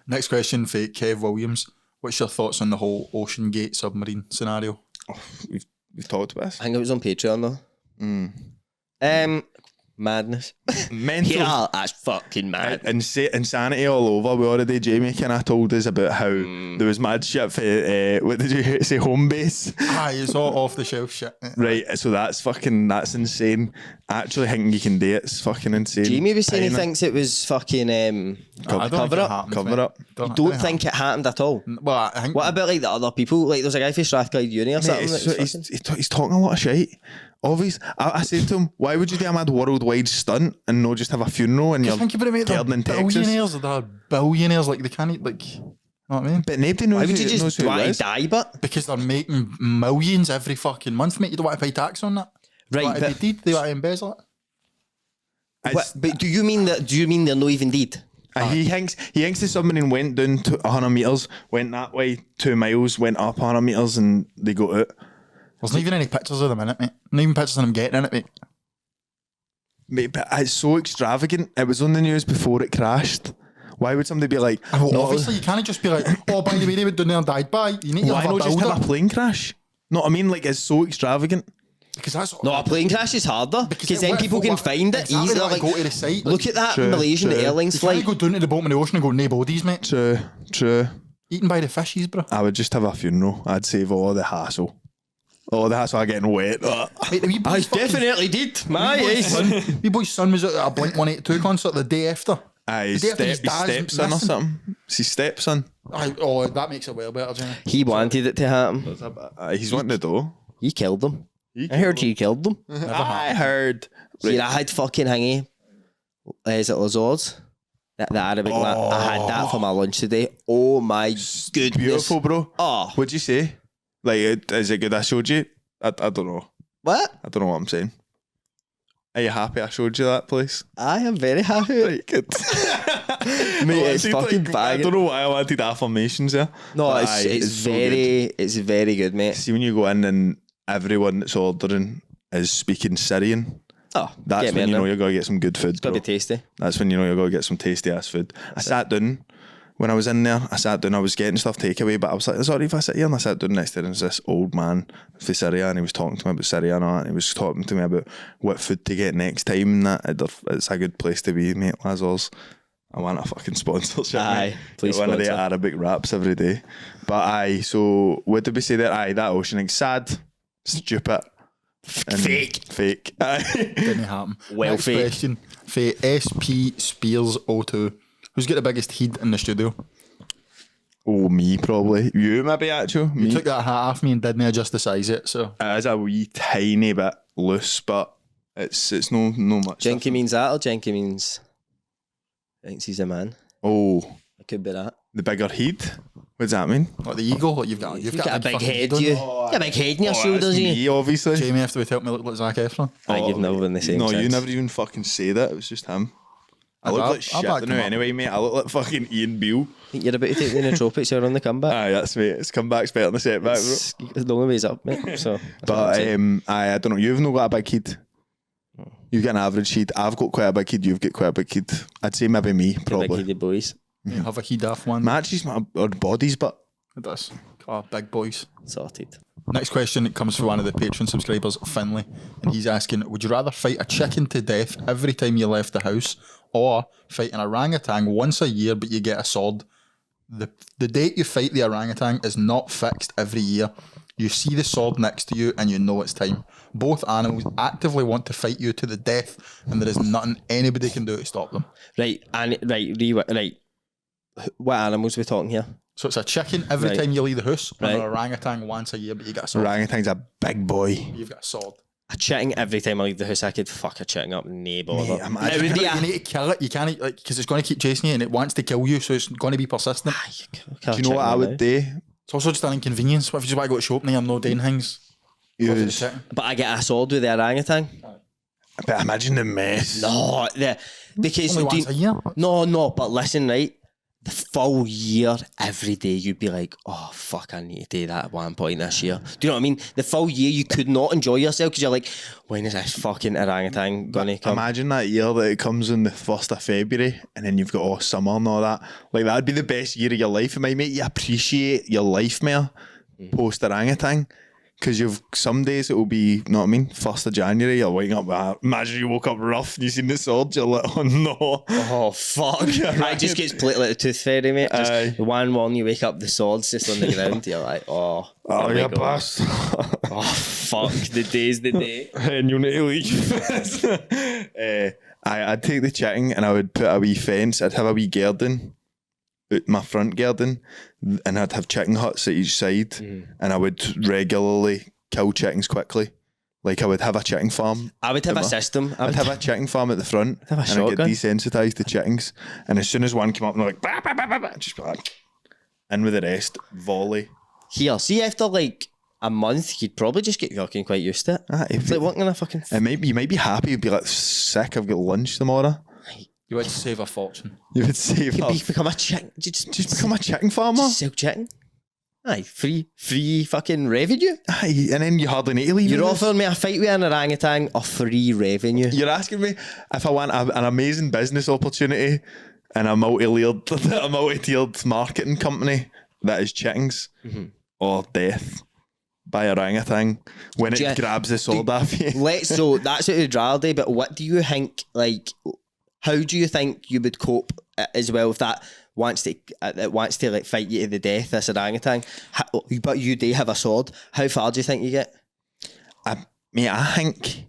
D: Next question for Kev Williams. What's your thoughts on the whole Ocean Gate submarine scenario?
C: We've talked about this.
B: I think it was on Patreon though. Madness.
C: Mental.
B: Yeah, that's fucking mad.
C: Insanity all over. We already, Jamie kind of told us about how there was mad shit for, what did you say, home base?
D: It's all off the shelf shit.
C: Right, so that's insane. Actually thinking you can do it's fucking insane.
B: Jamie was saying he
C: Pioneer.
B: thinks it was fucking
D: I don't think
B: cover
D: it
B: up.
D: happens,
C: Cover
D: mate.
C: up.
B: Don't think it happened at all.
D: Well, I think
B: What about like the other people? Like there's a guy from Strathclyde Uni or something.
C: Mate,
B: that was fucking-
C: he's talking a lot of shit. Obvious. I said to him, why would you do a mad worldwide stunt and not just have a funeral and you're
D: Think about it, mate. They're
C: dead in Texas?
D: billionaires. They're billionaires. Like, they can't, like, you know what I mean?
C: But nobody knows
B: Why would
C: who,
B: you
C: knows
B: just
C: who it
B: want to
C: is.
B: die, but?
D: Because they're making millions every fucking month, mate. You don't want to pay tax on that.
B: Right,
D: They want to be deed. They want to embezzle it.
B: What, but do you mean they're not even dead?
C: He thinks the submarine went down to 100 metres, went that way 2 miles, went up 100 metres and they got out.
D: There's not even any pictures of them in it, mate. Not even pictures of them getting in it, mate.
C: Mate, but it's so extravagant. It was on the news before it crashed. Why would somebody be like,
D: Well,
C: no,
D: obviously, you can't just be like, oh, by the way, they went down there and died. Bye. You need to
C: why
D: have a
C: not just
D: build-up.
C: have a plane crash? No, I mean, like, it's so extravagant.
D: Because that's
B: No, a plane crash is harder because then
D: what-
B: people can
D: what-
B: find it
D: exactly,
B: easily.
D: they
B: Like,
D: go to the site.
B: look at that
C: True,
B: Malaysian
C: true.
B: Airlines
D: You can't
B: flight.
D: go down to the bottom of the ocean and go, no bodies, mate.
C: True.
D: Eaten by the fishies, bro.
C: I would just have a funeral. I'd save all the hassle. All the hassle of getting wet.
D: Mate, the wee
B: I
D: boy's fucking-
B: definitely did. My
D: wee boy's
B: eyes.
D: son- wee boy's son was at a Blink 182 concert the day after.
C: Aye,
D: The day after his
C: his
D: dad's
C: stepson or
D: missing.
C: something. It's his stepson.
D: Oh, that makes it well better, Jenny.
B: He wanted it to happen.
C: He's wanting to do.
B: He killed them. I heard he killed them.
C: I heard.
B: See, I had fucking hingy. Is it Lazards? The Arabic lamb. I had that for my lunch today. Oh my goodness.
C: Beautiful, bro.
B: Oh.
C: What'd you say? Like, is it good I showed you? I don't know.
B: What?
C: I don't know what I'm saying. Are you happy I showed you that place?
B: I am very happy.
C: Right, good.
B: Mate, it's
C: I
B: fucking
C: I
B: banging.
C: don't know why I wanted affirmations there.
B: No,
C: but
B: it's,
C: aye,
B: it's
C: so good.
B: it's very good, mate.
C: See, when you go in and everyone that's ordering is speaking Syrian,
B: Oh,
C: that's
B: get me
C: when
B: in
C: you know
B: there.
C: you're going to get some good food.
B: It's gotta
C: Bro.
B: be tasty.
C: That's when you know you're going to get some tasty ass food. I sat down when I was in there. I sat down. I was getting stuff takeaway, but I was like, "Sorry if I sit here." And I sat down next to him. And this old man for Syria, and he was talking to me about Syria and all that. And he was talking to me about what food to get next time. And that it's a good place to be, mate. Lazar's. I want a fucking sponsorship.
B: Aye,
C: mate.
B: please
C: Get one of the
B: sponsor.
C: Arabic raps every day. But aye, so what did we say there? Aye, that ocean thing. Sad, stupid, and fake. Aye.
D: Didn't happen.
B: Well,
D: Next
B: fake.
D: question. For SP Spears 02. Who's got the biggest heat in the studio?
C: Oh, me probably. You maybe actually.
D: You
C: Me.
D: took that hat off me and didn't adjust the size of it, so.
C: It is a wee tiny bit loose, but it's no much.
B: Jenky
C: different.
B: means that, or Jenky means thinks he's a man.
C: Oh,
B: It could be that.
C: the bigger head. What does that mean?
D: Like the eagle, like you've got
B: You've got a big
D: fucking
B: head,
D: on
B: you.
D: you.
B: You got a big head in your
C: Oh,
B: shoulders,
C: that's
B: you.
C: me, obviously.
D: Jamie after would help me look like Zac Efron.
B: Aye, you've never been the same.
C: No, you
B: since.
C: never even fucking say that. It was just him. I
D: I'll-
C: look
D: I'll
C: like shit
D: back
C: now
D: him up.
C: anyway, mate. I look like fucking Ian Beale.
B: Think you're about to take the nootropics here on the comeback.
C: Aye, that's me. It's comeback's better than the setback, bro.
B: It's the only way's up, mate. So, that's what I'm
C: But
B: saying.
C: I don't know. You've not got a big head. You've got an average head. I've got quite a big head. You've got quite a big head. I'd say maybe me,
B: Big
C: probably.
B: headed boys.
D: You have a heat off one.
C: Matches our bodies, but
D: It does. Oh, big boys.
B: Sorted.
D: Next question comes from one of the Patreon subscribers, Finley, and he's asking, would you rather fight a chicken to death every time you left the house, or fight an orangutan once a year but you get a sword? The date you fight the orangutan is not fixed every year. You see the sword next to you and you know it's time. Both animals actively want to fight you to the death, and there is nothing anybody can do to stop them.
B: Right, and right. What animals we talking here?
D: So it's a chicken every
B: Right.
D: time you leave the house, and an
B: Right.
D: orangutan once a year but you get a sword.
C: orangutan's a big boy.
D: You've got a sword.
B: A chicken every time I leave the house. I could fuck a chicken up, no bother.
C: Mate, imagine-
B: It would be
D: You need to kill it. You can't, like, because it's going to keep chasing you and it wants to kill you, so it's going to be persistent.
C: Do you know what I would do?
D: It's also just an inconvenience. What if you just want to go to shop and you have no doing things? Go for the
C: Use,
D: chicken.
B: But I get a sword with the orangutan.
C: but imagine the mess.
B: No, because
D: Only once a year.
B: No, but listen, right? The full year, every day, you'd be like, oh, fuck, I need to do that at one point this year. Do you know what I mean? The full year, you could not enjoy yourself because you're like, when is this fucking orangutan going to come?
C: Imagine that year that it comes on the 1st of February and then you've got all summer and all that. Like, that'd be the best year of your life. It might make you appreciate your life more post orangutan. Because you've some days it will be, you know what I mean? 1st of January, you're waking up. Imagine you woke up rough and you seen the sword, you're like, oh no.
B: Oh, fuck. I just gets played like the tooth fairy, mate. Just
C: Aye.
B: the one morning you wake up, the sword's just on the ground. You're like, oh
C: Oh,
B: my
C: you're
B: God.
C: bastard.
B: Oh, fuck. The day's the day.
C: And you need to leave. I'd take the chicken and I would put a wee fence. I'd have a wee garden, my front garden, and I'd have chicken huts at each side, and I would regularly kill chickens quickly. Like I would have a chicken farm.
B: I would have a system.
C: I'd have a chicken farm at the front,
B: have a
C: and I'd get
B: shotgun.
C: desensitized to chickens. And as soon as one came up, and they're like, bah, bah, bah, bah, bah, just be like, in with the rest, volley.
B: Here, see, after like a month, you'd probably just get fucking quite used to it. It's like working in a fucking...
C: You might be happy, you'd be like, sick, I've got lunch tomorrow.
D: You would save a fortune.
C: You would save
B: You'd
C: up.
B: become a chicken. Just
C: Become a chicken farmer.
B: Just sell chicken. Aye, free fucking revenue.
C: Aye, and then you hardly need to leave.
B: You're
C: your
B: offering me a fight with an orangutan or free revenue.
C: You're asking me if I want an amazing business opportunity and a multi-tiered marketing company that is chickens or death by orangutan when it grabs the sword off you.
B: So that's out of Drought Day, but what do you think, like, how do you think you would cope as well with that? Wants to like fight you to the death, this orangutan, but you do have a sword. How far do you think you get?
C: I think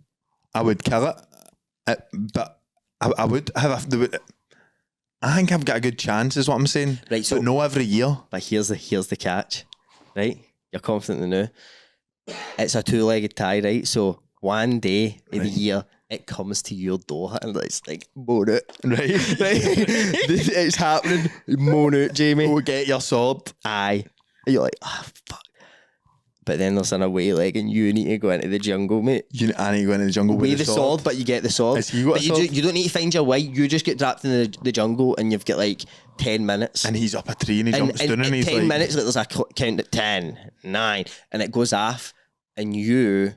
C: I would kill it, but I would have I think I've got a good chance, is what I'm saying.
B: Right, so
C: but no every year.
B: But here's the catch, right? You're confident in now. It's a 2-legged tie, right? So one day in the year, it comes to your door and it's like, moan it.
C: Right.
B: It's happening. Moan it, Jamie.
C: Go get your sword.
B: Aye. And you're like, fuck. But then there's an away leg and you need to go into the jungle, mate.
C: I need to go into the jungle with the sword.
B: But you get the sword.
C: Has he got
B: but
C: a sword?
B: you don't need to find your way. You just get trapped in the jungle and you've got like 10 minutes.
C: And he's up a tree and he jumps down and he's
B: 10 minutes, like, there's a count at 10, 9, and it goes off and you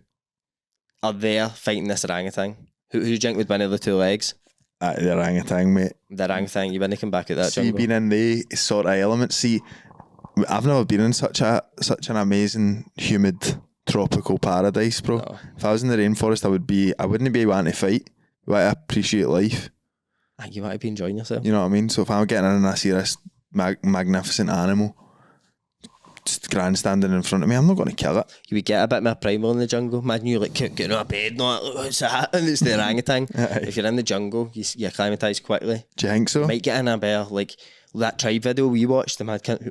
B: are there fighting this orangutan. Who do you think would win of the 2 legs?
C: The orangutan, mate.
B: The orangutan, you wouldn't come back at that jungle.
C: Being in the sort of element. See, I've never been in such an amazing, humid, tropical paradise, bro.
B: No.
C: If I was in the rainforest, I wouldn't be wanting to fight. I want to appreciate life.
B: You want to be enjoying yourself.
C: You know what I mean? So if I'm getting in and I see this magnificent animal just grandstanding in front of me, I'm not going to kill it.
B: You would get a bit more primal in the jungle. Imagine you like getting out of bed, not look, what's that? And it's the orangutan. If you're in the jungle, you acclimatise quickly.
C: Do you think so?
B: Might get in a bear, like that tribe video we watched, the mad cunt.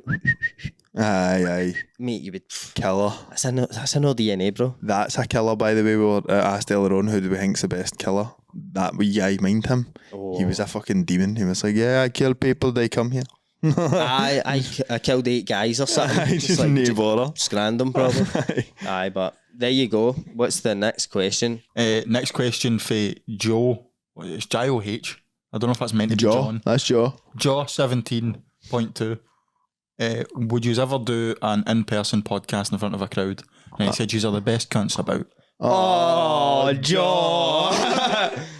C: Aye.
B: Mate, you would
C: Killer.
B: That's in our DNA, bro.
C: That's a killer, by the way. We were asked earlier on who do we think's the best killer. That wee guy mined him.
B: Oh.
C: He was a fucking demon. He was like, yeah, I kill people, they come here.
B: I killed 8 guys or something.
C: I just no bother.
B: Scranned them probably. Aye, but there you go. What's the next question?
D: Next question for Joe. It's J or H. I don't know if that's meant to be John.
C: That's Joe.
D: Joe 17.2. Would you ever do an in-person podcast in front of a crowd? And he said, "Yous are the best cunts about."
B: Oh, Joe.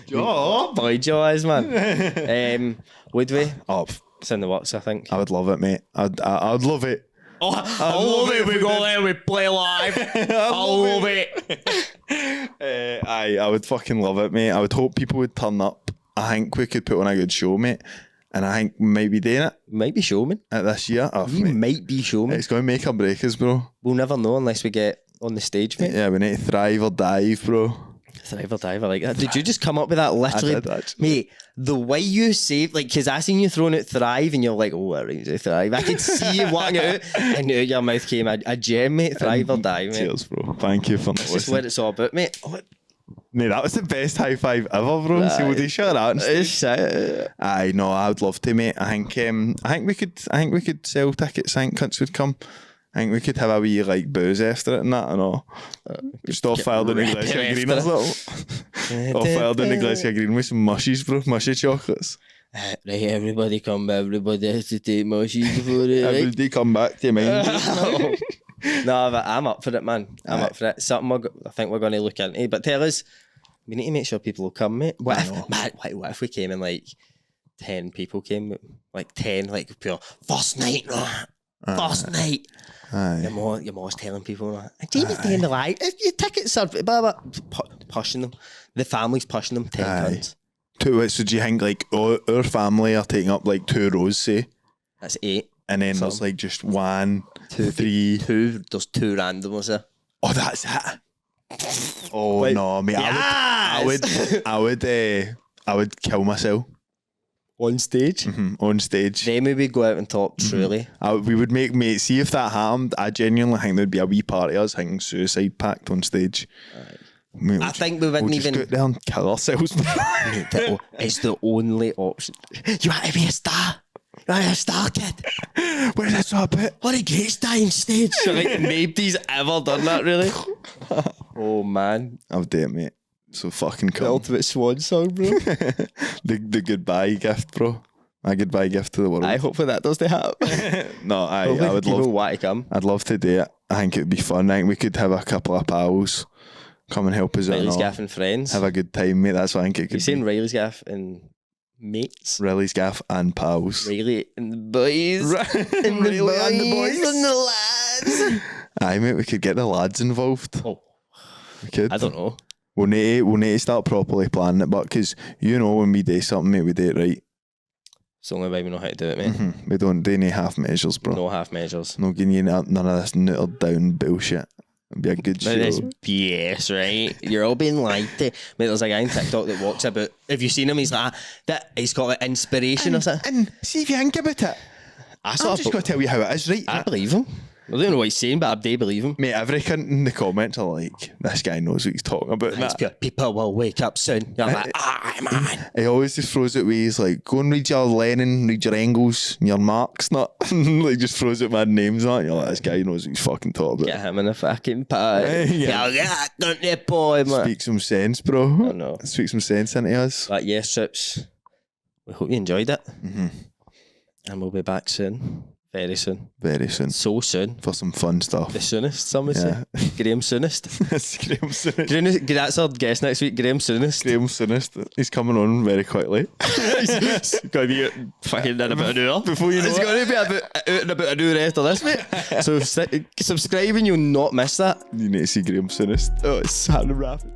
B: Joe. Boy, Joe is, man. Would we?
C: Oh,
B: It's in the works, I think.
C: I would love it, mate. I'd love it.
B: I love it. We go there, we play live. I love it.
C: I would fucking love it, mate. I would hope people would turn up. I think we could put on a good show, mate. And I think we might be doing it
B: Might be showman.
C: this year. Oh,
B: We
C: mate.
B: might be showman.
C: It's going to make or break us, bro.
B: We'll never know unless we get on the stage, mate.
C: Yeah, we need to thrive or dive, bro.
B: Thrive or dive, I like that. Did you just come up with that literally?
C: I did, actually.
B: Mate, the way you saved, like, because I seen you throwing out thrive and you're like, oh, I really do thrive. I could see you walking out and out your mouth came a gem, mate. Thrive or die, mate.
C: Cheers, bro. Thank you for
B: That's just
C: listening.
B: what it's all about, mate. Oh,
C: Mate, that was the best high five ever, bro. So would you shut out? Aye, no, I would love to, mate. I think we could sell tickets. I think cunts would come. I think we could have a wee like booze after it and that, and all. Just all filed in the Glacier Green or something. All filed in the Glacier Green with some mushies, bro. Mushy chocolates.
B: Right, everybody come. Everybody has to take mushies before it. Right?
C: Everybody come back to mind.
B: No, but I'm up for it, man. I'm up for it. Something I think we're going to look into. But tell us, we need to make sure people will come, mate. What if we came and like 10 people came? Like 10, like pure first night, first night.
C: Aye.
B: Your mom's telling people, Jamie's doing the live. If your tickets are pushing them, the family's pushing them 10
C: Aye.
B: cunts.
C: So do you think like our family are taking up like 2 rows, say?
B: That's 8.
C: And then there's like just 1, 2, 3.
B: There's 2 randomers there.
C: Oh, that's it. Oh
B: Wait.
C: no, mate! I would kill myself
B: On stage.
C: on stage.
B: Then we would go out and talk truly.
C: We would make, mate. See if that happened. I genuinely think there'd be a wee party of us hanging suicide pact on stage. Mate,
B: I think we wouldn't
C: we'll just
B: even.
C: go out there and kill ourselves.
B: It's the only option. You want to be a star? You want to be a star, kid?
C: What is this all about?
B: What a great star instead. So like nobody's ever done that, really. Oh man,
C: I'll do it, mate. So fucking
B: the
C: cool.
B: ultimate swan song, bro.
C: the goodbye gift, bro. My goodbye gift to the world.
B: I hope that doesn't happen.
C: No, I would
B: people
C: love.
B: want to come.
C: I'd love to do it. I think it would be fun. I think we could have a couple of pals come and help us out.
B: Reilly's
C: and all.
B: Gaff and friends.
C: Have a good time, mate. That's what I think it
B: You
C: could
B: seen
C: be.
B: Reilly's Gaff and mates?
C: Reilly's Gaff and pals.
B: Reilly and the boys. And the
C: Reilly
B: boys.
C: and the boys.
B: And the lads.
C: Aye, mate. We could get the lads involved.
B: Oh,
C: We could.
B: I don't know.
C: We'll need to start properly planning it, but because when we do something, mate, we do it right.
B: It's the only way we know how to do it, mate.
C: We don't do any half measures, bro.
B: No half measures.
C: No giving you none of this neutered down bullshit. It'd be a good
B: Now
C: show.
B: this BS, right? You're all being lied to. Mate, there's a guy on TikTok that walks about. Have you seen him? He's like he's got like inspiration or something.
C: And see if you think about it.
B: I'm
C: I'm just going to tell you how it is, right?
B: I believe him. I don't know what he's saying, but I do believe him.
C: Mate, every cunt in the comments are like, this guy knows what he's talking about.
B: It's pure, people will wake up soon. You're like, man.
C: He always just throws it ways like, go and read your Lenin, read your Engels, and your Marx, not like just throws out mad names on it. You're like, this guy knows what he's fucking talking about.
B: Get him in a fucking pie.
C: Yeah.
B: Yeah, don't you, boy, man.
C: Speak some sense, bro.
B: I know.
C: Speak some sense into us.
B: But yes, trips. We hope you enjoyed it. And we'll be back soon. Very soon.
C: Very soon.
B: So soon.
C: For some fun stuff.
B: The soonest, some would
C: Yeah.
B: say. Graham soonest.
C: Graham Soonest.
B: That's our guest next week, Graham soonest.
C: Graham Soonest. He's coming on very quickly.
B: It's going to be fucking in about an hour.
C: Before you know
B: It's
C: it.
B: going to be out in about an hour after this, mate. So subscribe and you'll not miss that.
C: You need to see Graham Soonest.
B: Oh, it's sad and rapid.